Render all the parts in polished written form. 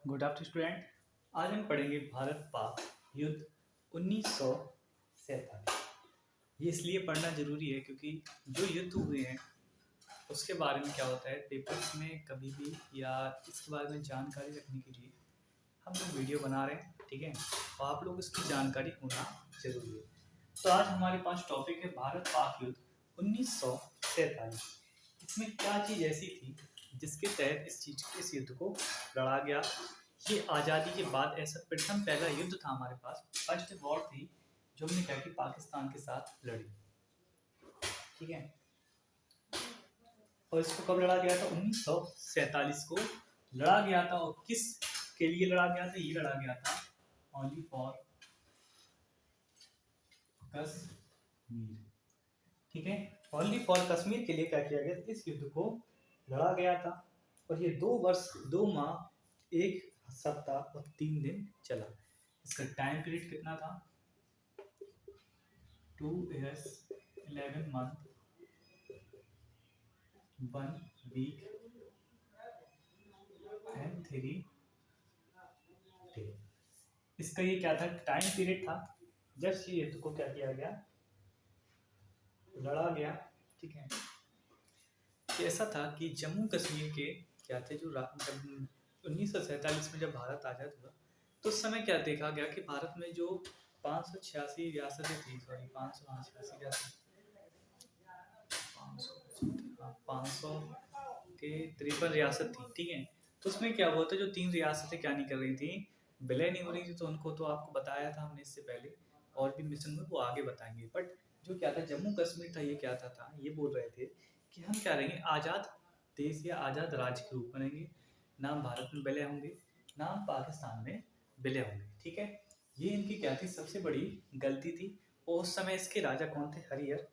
Good afternoon student. आज हम पढ़ेंगे भारत पाक युद्ध 1947। ये इसलिए पढ़ना जरूरी है क्योंकि जो युद्ध हुए हैं उसके बारे में क्या होता है, पेपर्स में कभी भी या इसके बारे में जानकारी रखने के लिए हम लोग वीडियो बना रहे हैं। ठीक है, तो आप लोग इसकी जानकारी होना जरूरी है। तो आज हमारे पास टॉपिक है भारत पाक युद्ध 1947। इसमें क्या चीज़ ऐसी थी जिसके तहत इस युद्ध को लड़ा गया। ये आज़ादी के बाद ऐसा प्रथम पहला युद्ध था हमारे पास, फर्स्ट वॉर थी जो हमने क्या कि पाकिस्तान के साथ लड़ी। ठीक है, और इसको कब लड़ा गया था? 1947 को लड़ा गया था। और किस के लिए लड़ा गया था? ये लड़ा गया था ओनली फॉर कश्मीर। ठीक है, ओनली फॉर कश्मीर के लिए क्या किया गया? इस युद्ध को लड़ा गया था। और ये 2 वर्ष 2 माह 1 सप्ताह और 3 दिन चला। इसका टाइम पीरियड कितना था? 2 years 11 month 1 week and 3 day। इसका ये क्या था? टाइम पीरियड था जब ये युद्ध को क्या किया गया? लड़ा गया। ठीक है, ऐसा था कि जम्मू कश्मीर के क्या थे जो जब 1947 में जब भारत आज़ाद हुआ तो उस समय क्या देखा गया कि भारत में जो 586 रियासतें थी, सॉरी 586 रियासतें, 500 के 53 रियासत थी। ठीक है, तो उसमें क्या हुआ था, जो 3 रियासतें क्या नहीं कर रही थी, विलय नहीं हो रही थी। तो उनको तो आपको बताया था हमने इससे पहले, और भी मिशन में वो आगे बताएंगे। बट जो क्या था, जम्मू कश्मीर था, ये क्या था ये बोल रहे थे कि हम क्या रहेंगे, आज़ाद देश या आज़ाद राज्य के रूप में रहेंगे। नाम भारत में विलय होंगे, नाम पाकिस्तान में विलय होंगे। ठीक है, ये इनकी क्या थी? सबसे बड़ी गलती थी। और उस समय इसके राजा कौन थे? हरिहर,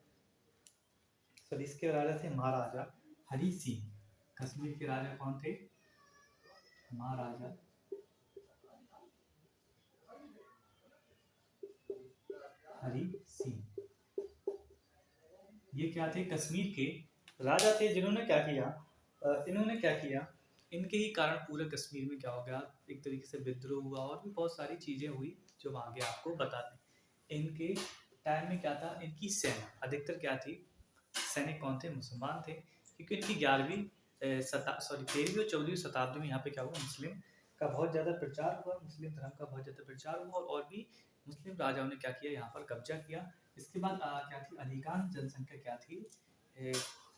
सॉरी इसके राजा थे महाराजा हरि सिंह। कश्मीर के राजा कौन थे? महाराजा हरि सिंह। ये क्या थे? कश्मीर के राजा थे जिन्होंने क्या किया, इन्होंने क्या किया, इनके ही कारण पूरे कश्मीर में क्या हो गया, एक तरीके से विद्रोह हुआ और भी बहुत सारी चीजें हुई जो आगे आपको बता दें। इनके टाइम में क्या था, इनकी सेना अधिकतर क्या थी, सैनिक कौन थे? मुसलमान थे। क्योंकि इनकी 13वीं और 14वीं शताब्दी में यहाँ पे क्या हुआ, मुस्लिम का बहुत ज़्यादा प्रचार हुआ, मुस्लिम धर्म का बहुत ज़्यादा प्रचार हुआ और भी मुस्लिम राजाओं ने क्या किया, यहाँ पर कब्जा किया। इसके बाद क्या थी, अधिकांश जनसंख्या क्या थी,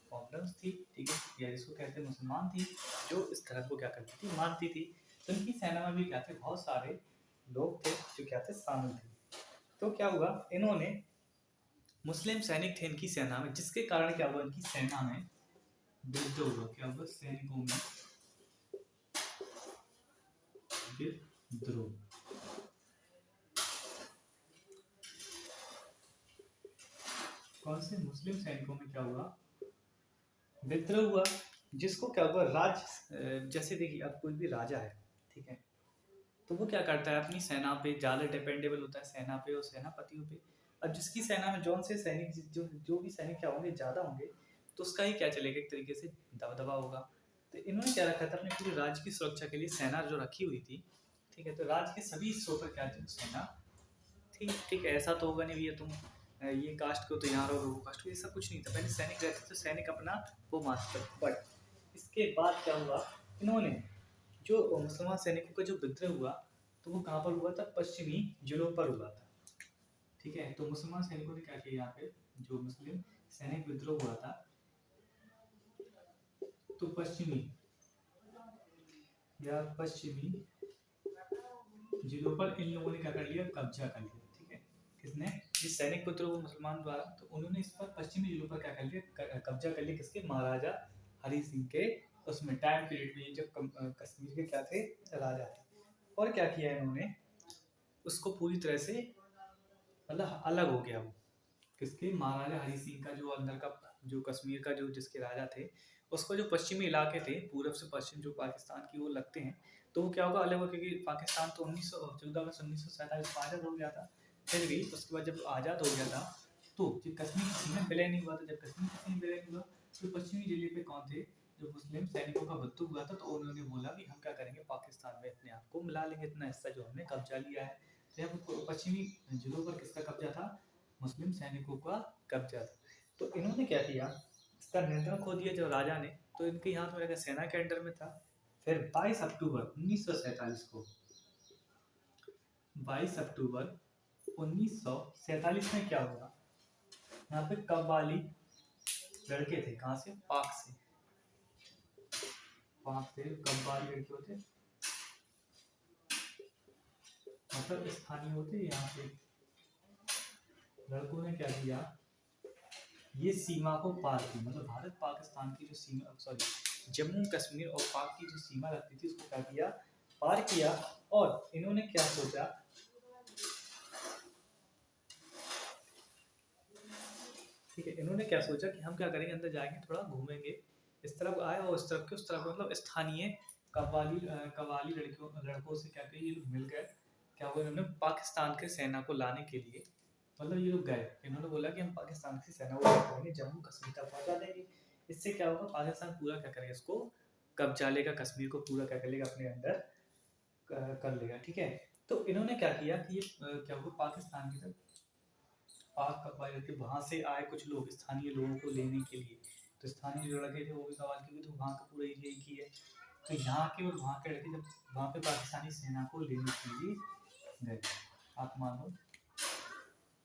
प्रॉब्लम्स थी। ठीक है, या इसको कहते हैं मुसलमान थी, जो इस धर्म को क्या करती थी, मानती थी। तो इनकी सेना में भी क्या थे, बहुत सारे लोग थे जो क्या थे, शामिल थे। तो क्या हुआ, इन्होंने मुस्लिम सैनिक थे इनकी सेना में, जिसके कारण क्या हुआ, इनकी सेना में विद्रोह हुआ। क्या हुआ? सैनिकों में विद्रोह। कौन से? मुस्लिम सैनिकों में क्या हुआ? विद्रोह हुआ। जिसको क्या हुआ, जैसे देखिए अब कोई भी राजा है, ठीक है, तो वो क्या करता है, अपनी सेना पे ज़्यादा डिपेंडेबल होता है, सेना पे और सेनापतियों पे। अब जिसकी सेना में जौन से सैनिक जो भी सैनिक क्या होंगे, ज़्यादा होंगे, तो उसका ही क्या चलेगा, एक तरीके से दबदबा होगा। तो इन्होंने क्या रखा था, अपने पूरे राज्य की सुरक्षा के लिए सेना जो रखी हुई थी। ठीक है, तो राज्य के सभी हिस्सों पर क्या थी, सेना थी। ठीक है, ऐसा तो होगा नहीं भैया तुम ये कास्ट को तो यहाँ रहोगे, वो कास्ट को, ये सब कुछ नहीं था। पहले सैनिक रहते थे, सैनिक अपना वो मानते थे। बट इसके बाद क्या हुआ, इन्होंने जो मुसलमान सैनिकों का जो विद्रोह हुआ, तो वो कहाँ पर हुआ था? पश्चिमी जिलों पर हुआ था। ठीक है, तो मुसलमान सैनिकों ने क्या किया, यहाँ पे जो मुस्लिम सैनिक विद्रोह हुआ था, तो पश्चिमी जिलों पर इन लोगों ने क्या कर लिया, कब्जा कर लिया। ठीक है, किसने? जिस सैनिक विद्रोह हुआ मुसलमान द्वारा, तो उन्होंने इस पर पश्चिमी जिलों पर क्या कर लिया, कब्जा कर लिया। किसके? महाराजा हरि सिंह के उसमें टाइम पीरियड में, जब कश्मीर के क्या थे, राजा थे। और क्या किया इन्होंने, उसको पूरी तरह से मतलब अलग हो गया वो। किसके? महाराजा हरि सिंह का जो अंदर का जो कश्मीर का जो जिसके राजा थे, उसको जो पश्चिमी इलाके थे, पूरब से पश्चिम जो पाकिस्तान की वो लगते हैं, तो वो क्या होगा, अलग हो। क्योंकि पाकिस्तान तो 14 अगस्त 1947 को आज़ाद हो गया था। फिर भी उसके बाद जब आज़ाद हो गया था, तो जो कश्मीर किसी में विलय नहीं हुआ था। जब कश्मीर किसी में विलय नहीं हुआ, तो पश्चिमी जिले पे कौन थे, जो मुस्लिम सैनिकों का मृत्यु हुआ था, तो उन्होंने बोला कि हम क्या करेंगे, पाकिस्तान में अपने आप को मिला लेंगे, इतना हिस्सा जो हमने कब्जा लिया है। तो यहाँ पश्चिमी जिलों पर किसका कब्जा था, मुस्लिम सैनिकों का कब्जा था। तो इन्होंने क्या किया, इसका नियंत्रण खो दिया जब राजा ने, तो इनके यहाँ तो मेरा सेना के अंडर में था। फिर 22 अक्टूबर 1947 को 22 अक्टूबर 1947 में क्या हुआ, यहाँ पे कव्वाली लड़के थे, कहाँ से, पाक से, पाक से कव्वाली लड़के होते, मतलब स्थानीय होते। यहाँ पे लड़कों ने क्या किया, ये सीमा को पार की, मतलब भारत पाकिस्तान की जो सीमा, सॉरी जम्मू कश्मीर और पाक की जो सीमा लगती थी, उसको क्या किया, पार किया। और इन्होंने क्या सोचा, ठीक है, इन्होंने क्या सोचा कि हम क्या करेंगे, अंदर जाएंगे, थोड़ा घूमेंगे, इस तरफ आए और उस तरफ के उस तरफ, मतलब स्थानीय कव्वाली लड़कों से क्या किया, ये लोग मिल गए, क्या हुआ, इन्होंने पाकिस्तान के सेना को लाने के लिए, मतलब ये लोग गए, इन्होंने बोला कि हम पाकिस्तान की सेना को करेंगे, जम्मू कश्मीर तक पहुंचा देंगे, इससे क्या होगा, पाकिस्तान पूरा क्या करेगा, इसको कब्जा लेगा, कश्मीर को पूरा क्या कर लेगा, अपने अंदर कर लेगा, ठीक है। तो इन्होंने क्या किया कि ये क्या हुआ, पाकिस्तान की तरफ पाक कब्जा के वहां से आए कुछ लोग स्थानीय लोगों को लेने के लिए, तो स्थानीय जो लड़के थे वो भी सवाल किए, तो वहाँ का पूरा एरिया एक ही है, तो यहाँ के और वहाँ के लड़के जब वहाँ पे पाकिस्तानी सेना को लेने के लिए गए, आप मानो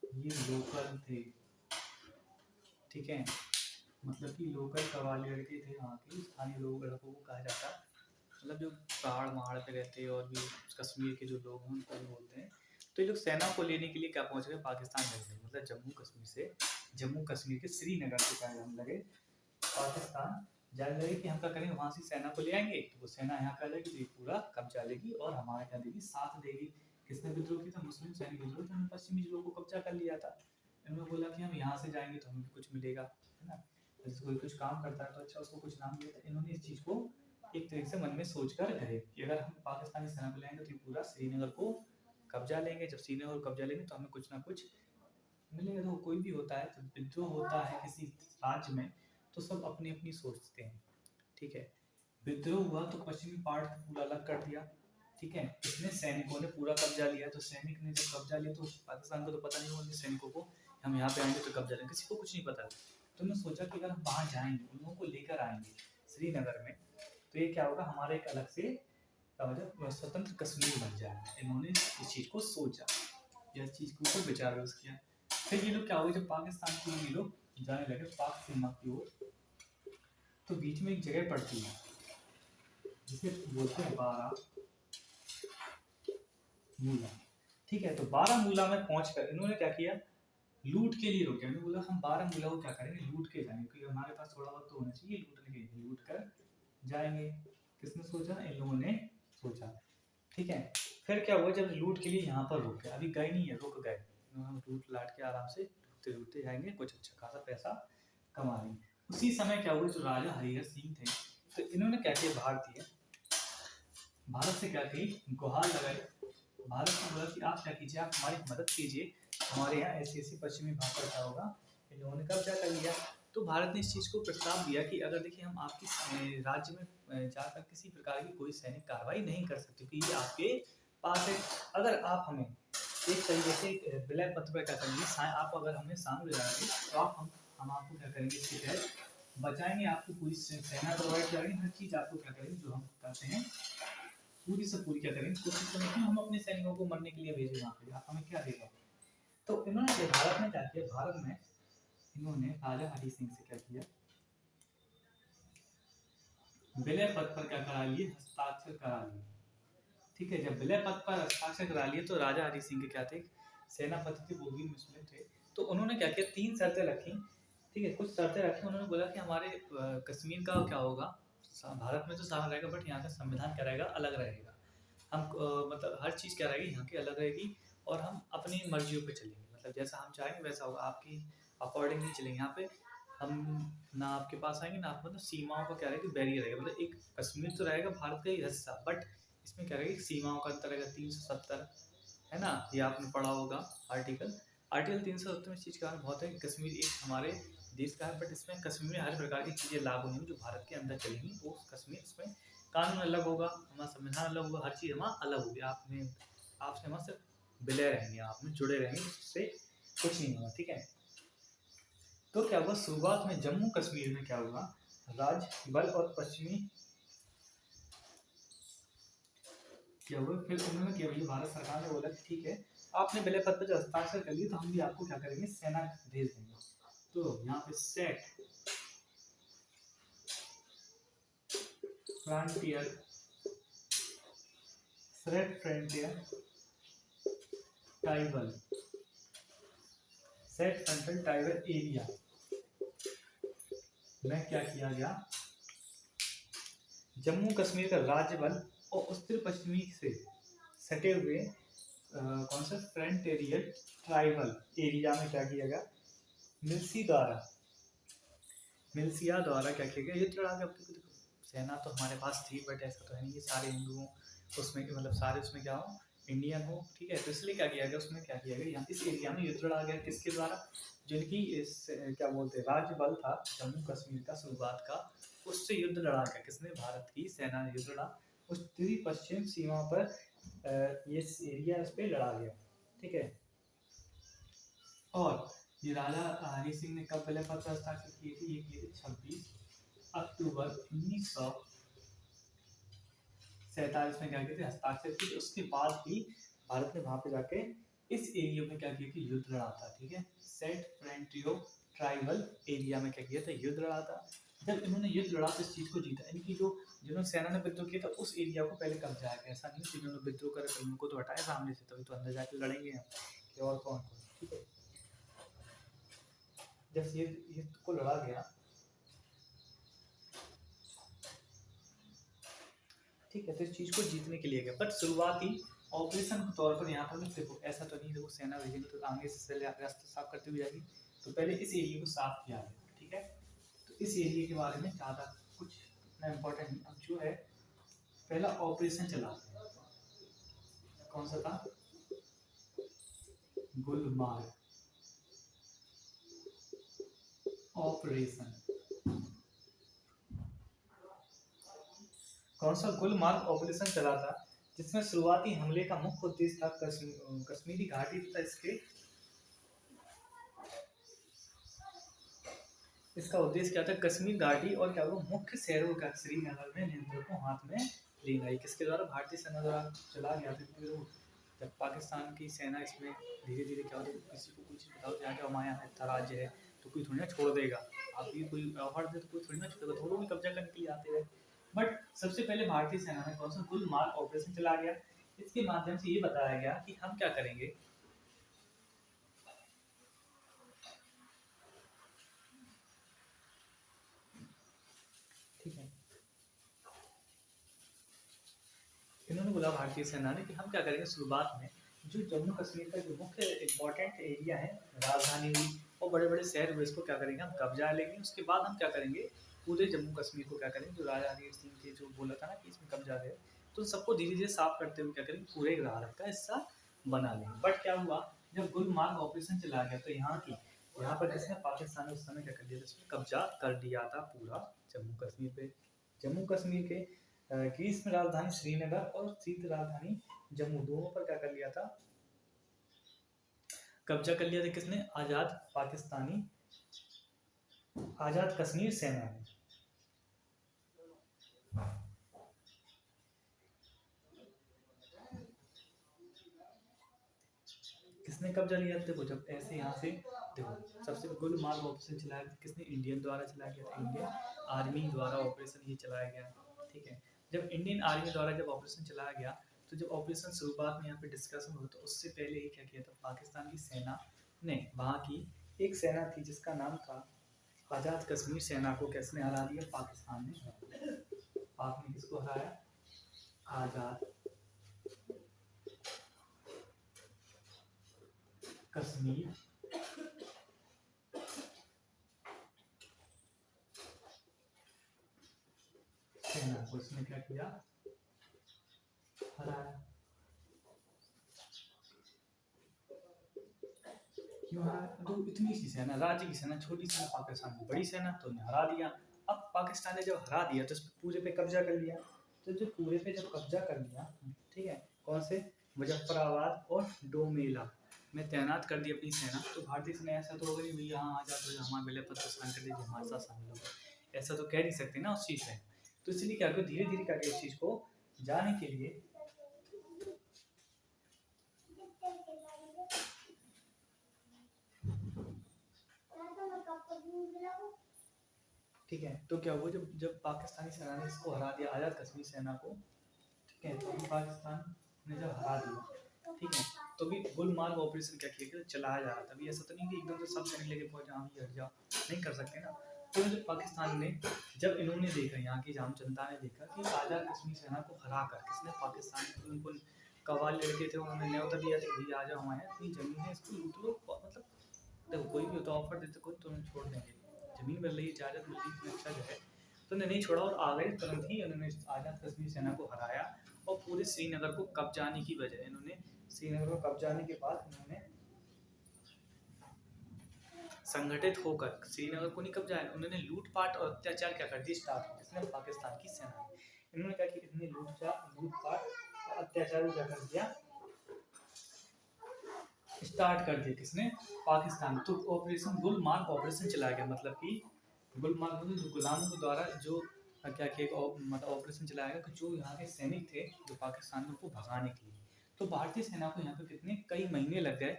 ये लोकल थे, ठीक है, मतलब कि लोकल कव्वाली लड़के थे, वहाँ के स्थानीय लोग लड़कों को कहा जाता, मतलब जो पहाड़ वहाड़ पे रहते हैं और भी कश्मीर के जो लोग हैं उनको भी बोलते हैं। तो ये लोग सेना को लेने के लिए क्या पहुंच गए, पाकिस्तान गए, मतलब जम्मू कश्मीर से, जम्मू कश्मीर के श्रीनगर से क्या हम लगे, पाकिस्तान जाने लगे कि हम क्या करेंगे, वहां से सेना को ले आएंगे, तो वो सेना यहाँ कर लेगी, तो ये पूरा कब्जा लेगी और हमारा क्या देगी, साथ देगी। किसने विद्रोह किया था, मुस्लिम सैनिक विद्रोह, जिन्होंने पश्चिमी जिलों को कब्जा कर लिया था। इन्होंने बोला कि हम यहाँ से जाएंगे तो हमें कुछ मिलेगा, है ना, जैसे कोई कुछ काम करता है तो अच्छा उसको कुछ नाम मिलेगा। इन्होंने इस चीज को एक तरीके से मन में सोच कर गए कि अगर हम पाकिस्तानी सेना को लेंगे तो ये पूरा श्रीनगर को कब्जा लेंगे, जब श्रीनगर को कब्जा लेंगे तो हमें कुछ ना कुछ मिलेगा। तो कोई भी होता है, जब विद्रोह होता है किसी राज्य में, तो सब अपनी अपनी सोचते हैं, ठीक है। विद्रोह हुआ तो पश्चिमी पार्ट पूरा अलग कर दिया, ठीक है, इसमें सैनिकों ने पूरा कब्जा लिया, तो सैनिक ने जब कब्जा लिया तो पाकिस्तान को तो पता नहीं होगा सैनिकों को हम यहाँ पे आएंगे तो कब्जा लेंगे, किसी को कुछ नहीं पता। तो उन्होंने सोचा कि अगर हम वहाँ जाएंगे, उन लोगों को लेकर आएंगे श्रीनगर में, तो ये क्या होगा, हमारा एक अलग से मतलब स्वतंत्र कश्मीर बन जाएगा। इन्होंने इस चीज़ को सोचा, इस चीज़ के ऊपर विचार विमर्श किया। फिर ये लोग क्या हुआ, जब पाकिस्तान की ये लोग जाने लगे पाक सीमा की ओर, तो बीच में एक जगह पड़ती है जिसे बोलते हैं बारामूला, ठीक है। तो बारामूला में पहुंचकर इन्होंने क्या किया, लूट के लिए रुके, इन्होंने बोला हम बारामूला को क्या करेंगे, लूट के जाएंगे, क्योंकि हमारे पास थोड़ा वक्त तो होना चाहिए, लूटने के लिए लूट कर जाएंगे। किसने सोचा, इन लोगों ने सोचा, ठीक है। फिर क्या हुआ, जब लूट के लिए यहाँ पर रुक गए, अभी गए नहीं है, रुक गए, हम लूट लाट के आराम से लूटते लूटते जाएंगे, कुछ अच्छा खासा पैसा कमा लेंगे। उसी समय क्या हुआ, जो राजा हरिहर सिंह थे, तो इन्होंने क्या किया, भारत से क्या की गुहार लगाई, भारत को बोला कि आप क्या कीजिए, आप हमारी मदद कीजिए, हमारे यहाँ ऐसे ऐसे पश्चिमी भाग पर क्या होगा, इन लोगों ने कब्जा कर लिया। तो भारत ने इस चीज़ को प्रस्ताव दिया कि अगर देखिए हम आपकी राज्य में जाकर किसी प्रकार की कोई सैनिक कार्रवाई नहीं कर सकते, क्योंकि ये आपके पास है। अगर आप हमें एक तरीके से विलय पत्र पर क्या करेंगे, आप अगर हमें सामने लाएंगे तो हम आपको क्या करेंगे, इसके तहत बचाएंगे, आपको पूरी सेना प्रोवाइड करेंगे, हर चीज़ आपको क्या करेंगे, जो हम करते हैं पूरी से पूरी क्या करेंगे, कोशिश करें कि हम अपने सैनिकों को मरने के लिए भेजें वहाँ पे, आप हमें क्या देगा। तो इन्होंने भारत में क्या किया, भारत में इन्होंने राजा हरि सिंह से क्या किया, विलय पत्र पर क्या करा लिए, हस्ताक्षर करा लिए, ठीक है। जब विलय पत्र पर हस्ताक्षर करा लिए तो राजा हरि सिंह के क्या थे, सेनापति थे, वो भी मुस्लिम थे। तो उन्होंने क्या किया, 3 शर्तें रखी, ठीक है, कुछ शर्तें रखी। उन्होंने बोला कि हमारे कश्मीर का क्या होगा, भारत में तो सारा रहेगा, बट यहाँ का संविधान क्या रहेगा, अलग रहेगा। हम मतलब हर चीज़ क्या रहेगी यहाँ की अलग रहेगी, और हम अपनी मर्जियों पे चलेंगे, मतलब जैसा हम चाहेंगे वैसा होगा, आपकी अकॉर्डिंग नहीं चलेंगे। यहाँ पे हम ना आपके पास आएंगे ना आप, मतलब सीमाओं का क्या रहेगा, बैरियर रहेगा, मतलब एक कश्मीर तो रहेगा भारत का ही हिस्सा, बट इसमें क्या रहेगा, सीमाओं का अंतर रहेगा, 370, है ना, ये आपने पढ़ा होगा आर्टिकल। आर्टिकल 370 में इस चीज़ का बहुत है कि कश्मीर एक हमारे देश का है, बट इसमें कश्मीर में हर प्रकार की चीज़ें लागू होंगी जो भारत के अंदर चलेंगी, वो कश्मीर इसमें कानून अलग होगा, हमारा संविधान अलग होगा, हर चीज़ हमारा अलग होगी। आपसे हमारे सिर्फ विलय रहेंगे, आप में जुड़े रहेंगे, उससे कुछ नहीं होगा, ठीक है। तो क्या हुआ, शुरुआत में जम्मू कश्मीर में क्या हुआ, राज्य बल और पश्चिमी क्या हुआ, फिर उन्होंने क्या हुआ, भारत सरकार ने बोला कि ठीक है, आपने विलय पत्र पर हस्ताक्षर कर लिए तो हम भी आपको क्या करेंगे, सेना भेज देंगे। तो यहाँ पे सेट फ्रंटियर ट्राइबल एरिया में क्या किया गया, जम्मू कश्मीर का राज्य बल और उत्तर पश्चिमी से सटे हुए कौन सा फ्रंटियर ट्राइबल एरिया में क्या किया गया, मिल्सिया द्वारा क्या किया गया, युद्ध लड़ा गया। सेना तो हमारे पास थी, बट ऐसा तो है नहीं कि सारे हिंदू हों उसमें, मतलब सारे उसमें क्या हो, इंडियन हो, ठीक है। तो इसलिए क्या किया गया, उसमें क्या किया गया, यहाँ इस एरिया में युद्ध लड़ा गया, किसके द्वारा, जिनकी इस क्या बोलते हैं राज्य बल था जम्मू कश्मीर का शुरुआत का, उससे युद्ध लड़ा गया, किसने, भारत की सेना ने युद्ध लड़ा, उत्तरी पश्चिम सीमा पर ये एरिया इस पे लड़ा गया, ठीक है। और ये राजा हरि सिंह ने कब विलय पत्र हस्ताक्षर किए थे, ये किए थे 26 अक्टूबर 1947 में क्या किए थे, हस्ताक्षर किए। उसके बाद ही भारत ने वहां पे जाके इस एरिया में क्या किया कि युद्ध लड़ा था, ठीक है। सेट फ्रंटियर ट्राइबल एरिया में क्या किया था, युद्ध लड़ा था। जब इन्होंने युद्ध लड़ा तो इस चीज को जीता, इनकी जो जिन्होंने सेना ने विद्रोह किया था उस एरिया को पहले कब्जा है, ऐसा नहीं कि जिन्होंने विद्रोह करा था उनको तो हटाया सामने से, तभी तो अंदर जाके लड़ेंगे हम कि और कौन कौन, ठीक है। जब ये युद्ध को लड़ा गया, ठीक है, तो इस चीज को जीतने के लिए गया, बट शुरुआती ऑपरेशन के तौर पर यहाँ पर देखो ऐसा तो नहीं, देखो सेना भेजेंगे तो आगे से रास्ता साफ करते हुए जाएगी, तो पहले इस एरिया को साफ किया गया, ठीक है। तो इस एरिया के बारे में ज़्यादा कुछ इतना इम्पोर्टेंट नहीं, अब जो है पहला ऑपरेशन चला, कौन सा था, गुलमार्ग ऑपरेशन, कौन सा गुलमार्ग ऑपरेशन चला था, जिसमें शुरुआती हमले का मुख्य उद्देश्य था कश्मीरी घाटी तथा इसका उद्देश्य क्या था, कश्मीर घाटी और क्या हुआ, मुख्य शहरों का श्रीनगर में नियंत्रण को हाथ में लेना, किसके द्वारा, भारतीय सेना द्वारा चला गया था। जब पाकिस्तान की सेना इसमें धीरे धीरे क्या होता है, किसी को कुछ बताओ जाके हमारे यहाँ इतना राज्य है तो कोई थोड़ी ना छोड़ देगा, आप भी कोई ऑफर दे तो कोई थोड़ी ना छोड़ेगा, थोड़ा भी कब्जा करने के लिए आते हैं। बट सबसे पहले भारतीय सेना ने कौन सा गुलमार्ग ऑपरेशन चला गया, इसके माध्यम से ये बताया गया कि हम क्या करेंगे, ठीक है। इन्होंने बोला भारतीय सेना ने कि हम क्या करेंगे, शुरुआत में जो जम्मू कश्मीर का जो मुख्य इंपॉर्टेंट एरिया है, राजधानी हुई और बड़े बड़े शहर हुए, इसको क्या करेंगे हम कब्जा लेंगे, उसके बाद हम क्या करेंगे, पूरे जम्मू कश्मीर को क्या करेंगे, जो राजा हरि सिंह के जो बोला था ना कि इसमें कब्जा है, तो सबको धीरे धीरे साफ करते हुए क्या करेंगे, पूरे भारत का हिस्सा बना लेंगे। बट क्या हुआ, जब गुलमार्ग ऑपरेशन चला गया तो यहाँ पर किसने, पाकिस्तान ने उस समय क्या कर दिया, इसमें कब्जा कर दिया था पूरा जम्मू कश्मीर पे। जम्मू कश्मीर के ग्रीष्म राजधानी श्रीनगर और शीत राजधानी जम्मू दोनों पर क्या कर लिया था, कब्जा कर लिया था, किसने, आजाद कश्मीर सेना ने। किसने कब्जा लिया, देखो जब ऐसे यहाँ से देखो, सबसे गुलमार्ग ऑपरेशन चलाया था किसने, इंडियन द्वारा चलाया गया था, इंडियन आर्मी द्वारा ऑपरेशन ये चलाया गया, ठीक है। जब इंडियन आर्मी द्वारा जब ऑपरेशन चलाया गया, तो जब ऑपरेशन शुरुआत में यहाँ पे डिस्कशन हुआ तो उससे पहले ही क्या किया था, पाकिस्तान की सेना ने, वहाँ की एक सेना थी जिसका नाम था आज़ाद कश्मीर सेना को किसने हरा दिया, पाकिस्तान ने। पाक ने किसको हराया, आज़ाद कश्मीर सेना को इसने क्या किया, हराया। क्यों हरा? तो इतनी सी सेना, राज्य की सेना, छोटी सेना, पाकिस्तान की बड़ी सेना, तो उन्हें हरा दिया। अब पाकिस्तान ने जब हरा दिया तो इस पूरे पे कब्जा कर लिया। तो जो पूरे पे जब कब्जा कर लिया, ठीक है, कौन से? मुजफ्फराबाद और डोमेला में तैनात कर दी अपनी सेना। तो भारतीय सेना ऐसा तो होगा नहीं भैया यहाँ आ जाते हो, हमारे विलय पत्र साइन कर दीजिए, हमारे साथ शामिल हो, ऐसा तो कह नहीं सकते ना उस चीज़ में। तो इसलिए क्या करो, धीरे धीरे करके इस चीज़ को जाने के लिए, ठीक है, तो क्या हुआ, जब जब पाकिस्तानी सेना ने इसको हरा दिया, आज़ाद कश्मीर सेना को, ठीक है, तो अभी पाकिस्तान ने जब हरा दिया, ठीक है, तो भी गुलमार्ग ऑपरेशन क्या किया, चलाया जा रहा था। अभी ऐसा तो नहीं कि एकदम से सब सैनिक लेके पहुंच जाओ, हट जाओ, नहीं कर सकते ना। तो जब पाकिस्तान ने, जब इन्होंने देखा, यहाँ की आम जनता ने देखा कि आज़ाद कश्मीर सेना को हरा कर किसने, पाकिस्तान ने, उनको कव्वाल लड़के थे, उन्होंने न्योता दिया था, भैया आ जाओ, हमारे यहाँ इतनी जमीन है, इसको लूट लो। मतलब देखो, कोई भी होता ऑफर देते, कोई तो छोड़ देंगे, जमीन मिल रही, इजाज़त मिल रही, इतना अच्छा जो है, तो उन्हें नहीं छोड़ा और आ गए। तुरंत ही उन्होंने आज़ाद कश्मीर सेना को हराया और पूरे श्रीनगर को कब्जाने की बजाय, इन्होंने श्रीनगर को कब्जाने के बाद इन्होंने संगठित होकर श्रीनगर को नहीं कब्जाया, उन्होंने लूटपाट और अत्याचार क्या कर दिया, स्टार्ट, इसने पाकिस्तान की सेना ने, इन्होंने क्या किया, इतने लूटपाट और अत्याचार क्या कर दिया, स्टार्ट कर दिया, किसने, पाकिस्तान। तो ऑपरेशन गुलमार्ग ऑपरेशन चलाया गया, मतलब कि गुलमार्ग में जो गुलामों के द्वारा जो क्या किया, मतलब ऑपरेशन चलाया गया, जो यहाँ के सैनिक थे जो पाकिस्तान में, उनको भगाने के लिए। तो भारतीय सेना को यहाँ पे कितने कई महीने लग गए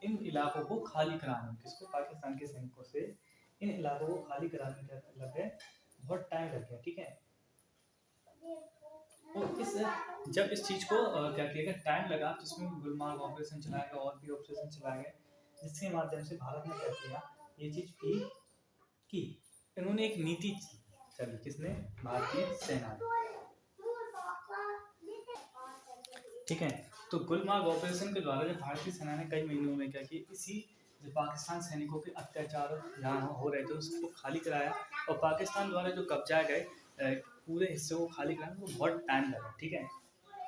इन इलाकों को खाली कराने में, किसको, पाकिस्तान के सैनिकों से इन इलाकों को खाली कराने में लग गए, बहुत टाइम लग गया, ठीक है। और इस जब इस चीज़ को क्या किया गया, टाइम लगा, जिसमें गुलमार्ग ऑपरेशन चलाया गया और भी ऑपरेशन चलाए गए, जिसके माध्यम से भारत ने क्या किया, ये चीज़ की इन्होंने एक नीति चली, किसने, भारतीय सेना, ठीक है। तो गुलमार्ग ऑपरेशन के द्वारा जब भारतीय सेना ने कई महीनों में क्या किया, इसी जो पाकिस्तान सैनिकों के अत्याचार जहाँ हो रहे थे उसको खाली कराया, और पाकिस्तान द्वारा जो कब्जाए गए पूरे हिस्से को खाली कराने में बहुत टाइम लगा, ठीक है।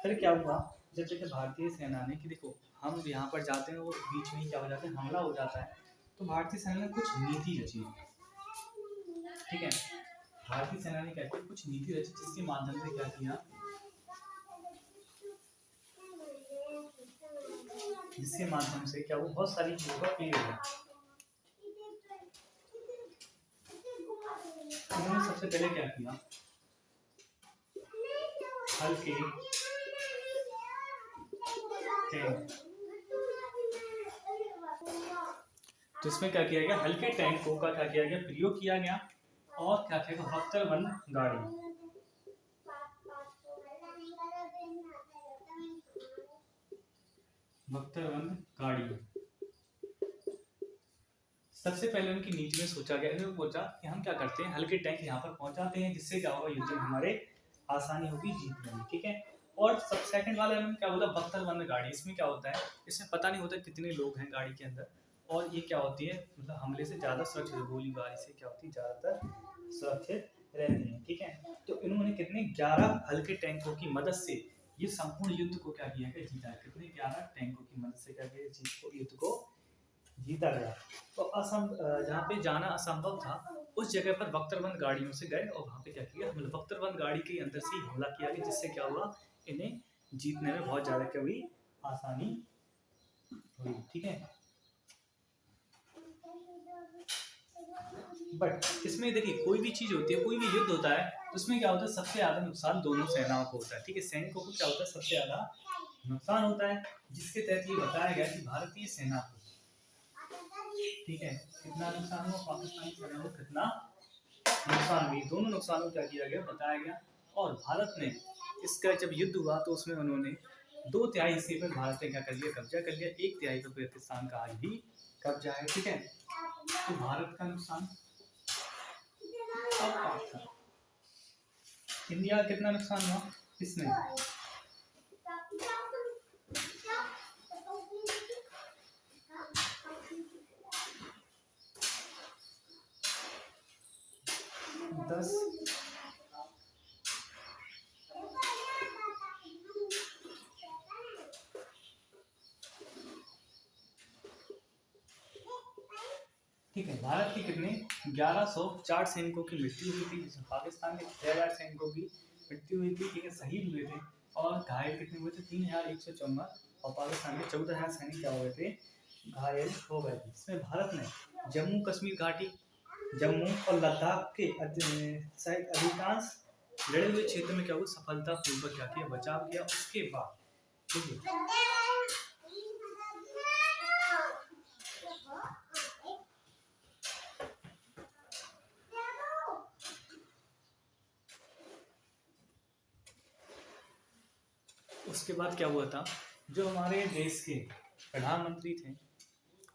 फिर क्या हुआ, जब देखिए भारतीय सेना ने कि देखो हम यहाँ पर जाते हैं, वो बीच में ही क्या हो जाता है, हमला हो जाता है, तो भारतीय सेना ने कुछ नीति रची, ठीक है, भारतीय सेना ने क्या किया, कुछ नीति रची, जिसके माध्यम से क्या किया, जिसके माध्यम से क्या, वो बहुत सारी चीजों का क्लियर है। उन्होंने सबसे पहले क्या किया, हल्के टैंक, तो इसमें क्या किया गया, हल्के टैंकों का क्या किया गया, प्रयोग किया गया, और क्या किया गया, बख्तरबंद गाड़ी, बख्तरबंद गाड़ी, सबसे पहले उनकी नीति में सोचा गया, इन्होंने सोचा कि हम क्या करते हैं, हल्के टैंक यहाँ पर पहुंचाते हैं, जिससे क्या होगा, युद्ध में हमारे आसानी होगी जीतने में, ठीक है। और सब सेकंड वाला इन्होंने क्या बोला, बख्तरबंद गाड़ी, इसमें क्या होता है, इसमें पता नहीं होता कितने लोग हैं गाड़ी के अंदर, और ये क्या होती है, मतलब हमले से ज़्यादा सुरक्षित, गोलीबारी से क्या होती है, ज़्यादातर सुरक्षित रहती है, ठीक है। तो इन्होंने कितने 11 हल्के टैंकों की मदद से ये संपूर्ण युद्ध को क्या किया गया, जीता है, कितने 11 टैंकों की मदद से क्या किया, युद्ध को जीता गया। तो जहाँ पे जाना असंभव था, उस जगह पर बख्तरबंद गाड़ियों से गए, और वहाँ पे क्या किया, हमला, बख्तरबंद गाड़ी के अंदर से ही हमला किया गया, जिससे क्या हुआ, इन्हें जीतने में बहुत ज़्यादा क्या हुई, आसानी हुई, ठीक है। बट इसमें देखिए, कोई भी चीज़ होती है, कोई भी युद्ध होता है, तो उसमें क्या होता है, सबसे ज़्यादा नुकसान दोनों सेनाओं को होता है, ठीक है। सैनिकों को क्या होता है, सबसे ज़्यादा नुकसान होता है, जिसके तहत ये बताया गया कि भारतीय सेना को, ठीक है, कितना नुकसान हुआ, पाकिस्तानी सेना को कितना नुकसान हुई, दोनों नुकसानों क्या किया गया, बताया गया। और भारत ने इसका जब युद्ध हुआ तो उसमें उन्होंने 2/3 हिस्से पर भारत ने क्या कर लिया, कब्जा कर लिया, 1/3 पर पाकिस्तान का आज भी कब्जा है, ठीक है। तो भारत का नुकसान, अब पाकिस्तान, इंडिया का कितना नुकसान हुआ इसमें, दस, ठीक है, भारत के कितने 1104 सैनिकों की मृत्यु हुई थी, जिसमें पाकिस्तान के 6000 सैनिकों की मृत्यु हुई थी, ठीक है, शहीद हुए थे। और घायल कितने हुए थे 3154, और पाकिस्तान के 14000 सैनिक क्या हुए थे, घायल हो गए थे। इसमें भारत ने जम्मू कश्मीर घाटी, जम्मू और लद्दाख के शायद अधिकांश लड़े हुए क्षेत्र में क्या हुआ, सफलतापूर्वक क्या किया, बचाव किया। उसके बाद ठीक है, उसके बाद क्या हुआ था, जो हमारे देश के प्रधानमंत्री थे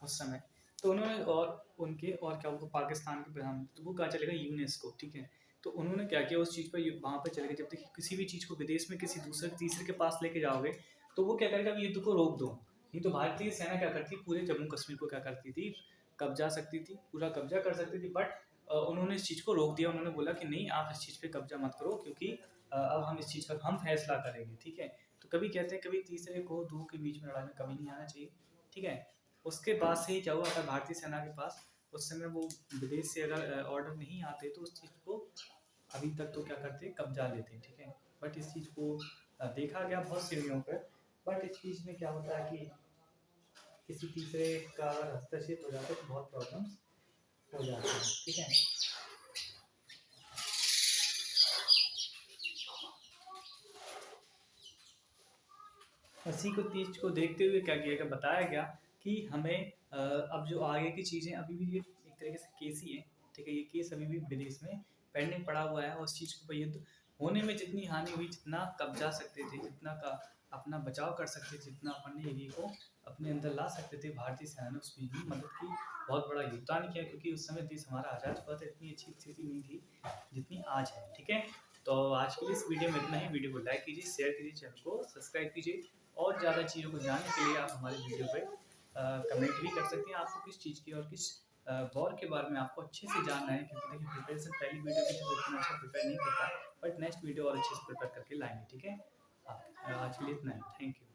उस समय, तो उन्होंने और उनके और क्या हुआ, पाकिस्तान के प्रधानमंत्री, तो वो कहाँ चले गए, यूनेस्को, ठीक है। तो उन्होंने क्या किया, उस चीज़ पर वहाँ पर चले गए। जब तक किसी भी चीज़ को विदेश में किसी दूसरे तीसरे के पास लेके जाओगे, तो वो क्या करेगा, युद्ध को रोक दो। नहीं तो भारतीय सेना क्या करती, पूरे जम्मू कश्मीर को क्या करती थी, कब्जा सकती थी, पूरा कब्जा कर सकती थी। बट उन्होंने इस चीज़ को रोक दिया। उन्होंने बोला कि नहीं, आप इस चीज़ पे कब्जा मत करो, क्योंकि अब हम इस चीज़ का हम फैसला करेंगे, ठीक है। तो कभी कहते हैं, कभी तीसरे को दो के बीच में लड़ाई में कभी नहीं आना चाहिए, ठीक है। उसके बाद से ही क्या हुआ, अगर भारतीय सेना के पास उस समय वो विदेश से अगर ऑर्डर नहीं आते, तो उस चीज़ को अभी तक तो क्या करते, कब्जा लेते, ठीक है। बट इस चीज़ को देखा गया बहुत सी जगहों पर। बट इस चीज़ में क्या होता है कि किसी तीसरे का हस्तक्षेप हो जाता है तो बहुत प्रॉब्लम्स हो जाती हैं, ठीक है। इसी को चीज़ को देखते हुए क्या किया गया, बताया गया कि हमें अब जो आगे की चीज़ें, अभी भी ये एक तरीके से केस ही है, ठीक है। ये केस अभी भी विदेश में पेंडिंग पड़ा हुआ है, और उस चीज़ को युद्ध होने में जितनी हानि हुई, जितना कब्जा सकते थे, जितना का अपना बचाव कर सकते थे, जितना अपने एरिया को अपने अंदर ला सकते थे, भारतीय सेना ने उसमें भी मदद की, बहुत बड़ा योगदान किया। क्योंकि उस समय देश हमारा आज़ाद हुआ था, इतनी अच्छी स्थिति नहीं थी जितनी आज है, ठीक है। तो आज के लिए इस वीडियो में इतना ही। वीडियो को लाइक कीजिए, शेयर कीजिए, चैनल को सब्सक्राइब कीजिए। और ज़्यादा चीज़ों को जानने के लिए आप हमारे वीडियो पे कमेंट भी कर सकते हैं, आपको किस चीज़ की और किस वॉर के बारे में आपको अच्छे से जानना है। क्योंकि देखिए, प्रिपरेशन पहली वीडियो की तो उतना अच्छा प्रिपेयर नहीं कर पाए, बट नेक्स्ट वीडियो और अच्छे से प्रिपेयर करके लाएंगे, ठीक है। आज के लिए इतना ही, थैंक यू।